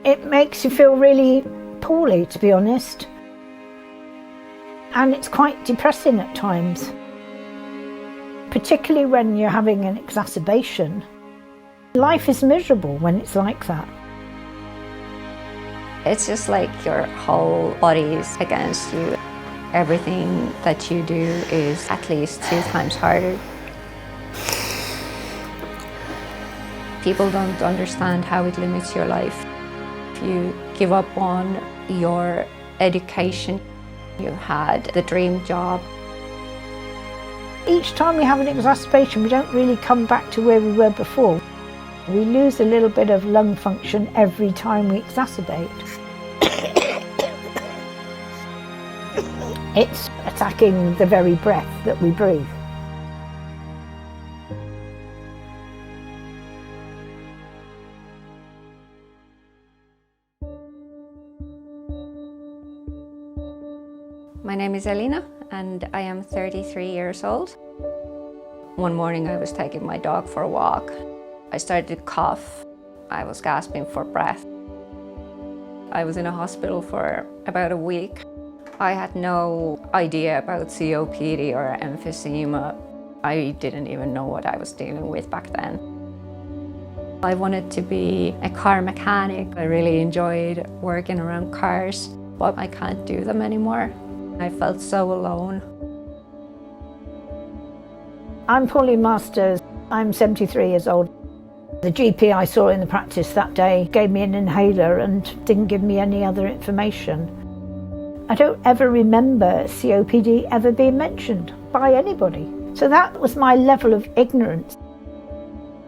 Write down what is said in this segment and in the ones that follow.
It makes you feel really poorly, to be honest. And it's quite depressing at times, particularly when you're having an exacerbation. Life is miserable when it's like that. It's just like your whole body is against you. Everything that you do is at least 2 times harder. People don't understand how it limits your life. If you give up on your education, you had the dream job. Each time we have an exacerbation, we don't really come back to where we were before. We lose a little bit of lung function every time we exacerbate. It's attacking the very breath that we breathe. My name is Elina and I am 33 years old. One morning I was taking my dog for a walk. I started to cough. I was gasping for breath. I was in a hospital for about a week. I had no idea about COPD or emphysema. I didn't even know what I was dealing with back then. I wanted to be a car mechanic. I really enjoyed working around cars, but I can't do them anymore. I felt so alone. I'm Pauline Masters. I'm 73 years old. The GP I saw in the practice that day gave me an inhaler and didn't give me any other information. I don't ever remember COPD ever being mentioned by anybody. So that was my level of ignorance.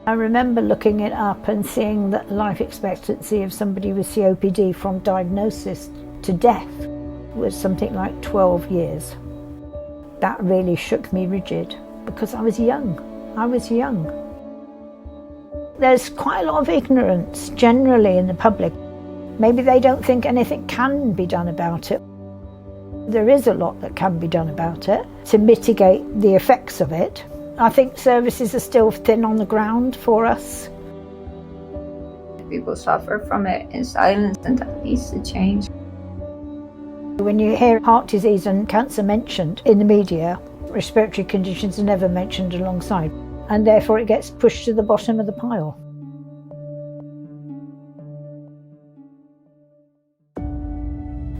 I remember looking it up and seeing that life expectancy of somebody with COPD from diagnosis to death was something like 12 years. That really shook me rigid because I was young. There's quite a lot of ignorance generally in the public. Maybe they don't think anything can be done about it. There is a lot that can be done about it to mitigate the effects of it. I think services are still thin on the ground for us. People suffer from it in silence, and that needs to change. When you hear heart disease and cancer mentioned in the media, respiratory conditions are never mentioned alongside, and therefore it gets pushed to the bottom of the pile.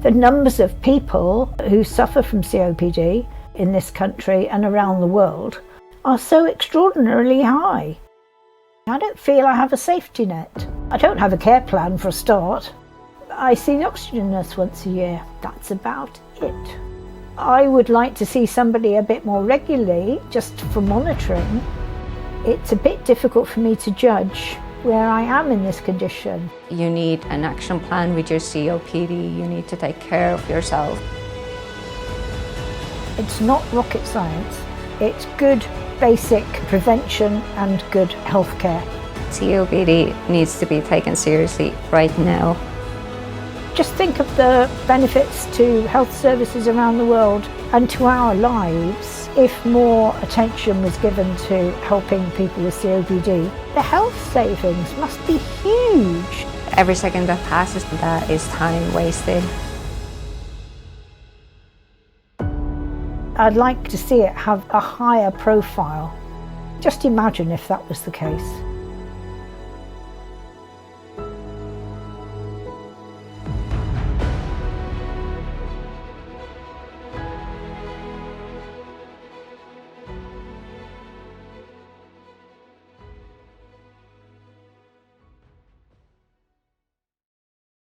The numbers of people who suffer from COPD in this country and around the world are so extraordinarily high. I don't feel I have a safety net. I don't have a care plan for a start. I see the oxygen nurse once a year. That's about it. I would like to see somebody a bit more regularly, just for monitoring. It's a bit difficult for me to judge where I am in this condition. You need an action plan with your COPD. You need to take care of yourself. It's not rocket science. It's good basic prevention and good healthcare. COPD needs to be taken seriously right now. Just think of the benefits to health services around the world and to our lives if more attention was given to helping people with COPD. The health savings must be huge. Every second that passes, that is time wasted. I'd like to see it have a higher profile. Just imagine if that was the case.